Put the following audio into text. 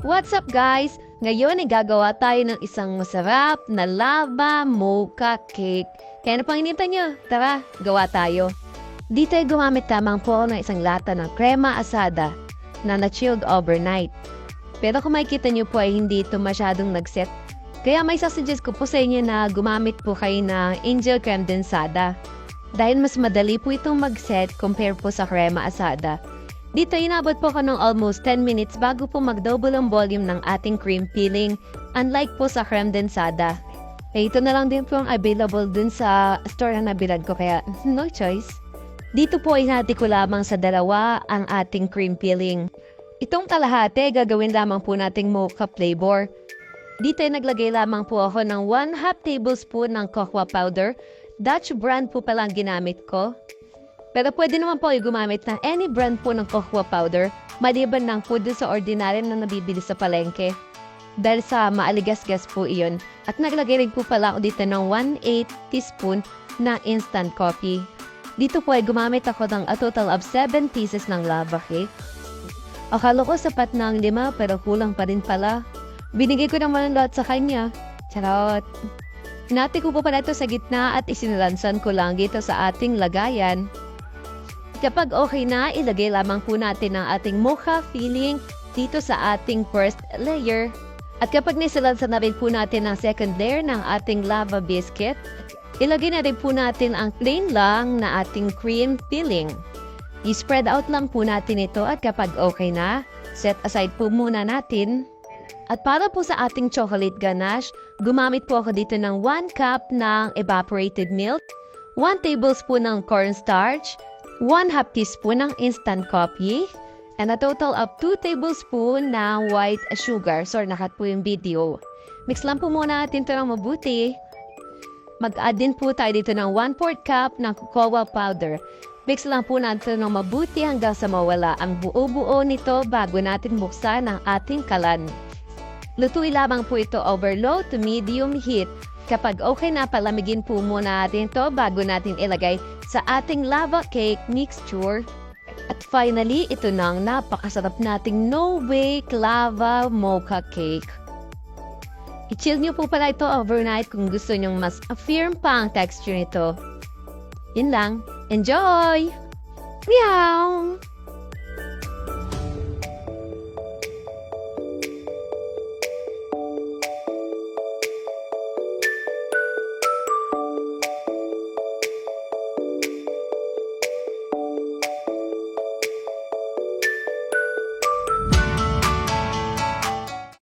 What's up guys? Ngayon ay gagawa tayo ng isang masarap na lava mocha cake. Kaya ano pang hinintay nyo? Tara, gawa tayo. Dito ay gumamit lamang po ng isang lata ng krema asada na na-chilled overnight. Pero kung makikita nyo po ay hindi ito masyadong nag-set. Kaya may sasuggest ko po sa inyo na gumamit po kayo ng angel creme densada. Dahil mas madali po itong mag-set compare po sa krema asada. Dito inabot po ko ng almost 10 minutes bago po mag-double ang volume ng ating cream filling, unlike po sa creme densada. Ito na lang din po ang available dun sa store na nabilad ko kaya no choice. Dito po ay hinati ko lamang sa dalawa ang ating cream filling. Itong kalahati gagawin lamang po nating mocha flavor. Dito ay naglagay lamang po ako ng 1/2 tablespoon ng cocoa powder. Dutch brand po palang ginamit ko. Pero pwede naman po kayo gumamit ng any brand po ng cocoa powder, maliban ng po sa ordinary na nabibili sa palengke. Dahil sa maaligas-gas po iyon. At naglagay rin po pala ako dito ng 1/8 teaspoon na instant coffee. Dito po ay gumamit ako ng a total of 7 pieces ng lava cake. Akala ko sapat na ang 5 pero kulang pa rin pala. Binigay ko naman ang lahat sa kanya. Charot! Hinati ko po pala ito sa gitna at isinilansan ko lang dito sa ating lagayan. Kapag okay na, ilagay lamang po natin ang ating mocha filling dito sa ating first layer. At kapag nisilansan na rin po natin ang second layer ng ating lava biscuit, ilagay na rin po natin ang plain lang na ating cream filling. I-spread out lang po natin ito at kapag okay na, set aside po muna natin. At para po sa ating chocolate ganache, gumamit po ako dito ng 1 cup ng evaporated milk, 1 tablespoon ng cornstarch, 1/2 teaspoon ng instant coffee, and a total of 2 tablespoon na white sugar. Sorry, nakat po yung video. Mix lang po muna natin ito ng mabuti. Mag-add din po tayo dito ng 1/4 cup ng cocoa powder. Mix lang po natin ng mabuti hanggang sa mawala ang buo-buo nito bago natin buksan ang ating kalan. Lutuin lamang po ito over low to medium heat. Kapag okay na, palamigin po muna natin ito bago natin ilagay sa ating lava cake mixture. At finally, ito na ang napakasarap nating no-bake lava mocha cake. I-chill nyo po pala ito overnight kung gusto nyong mas firm pa ang texture nito. Yun lang. Enjoy! Meow!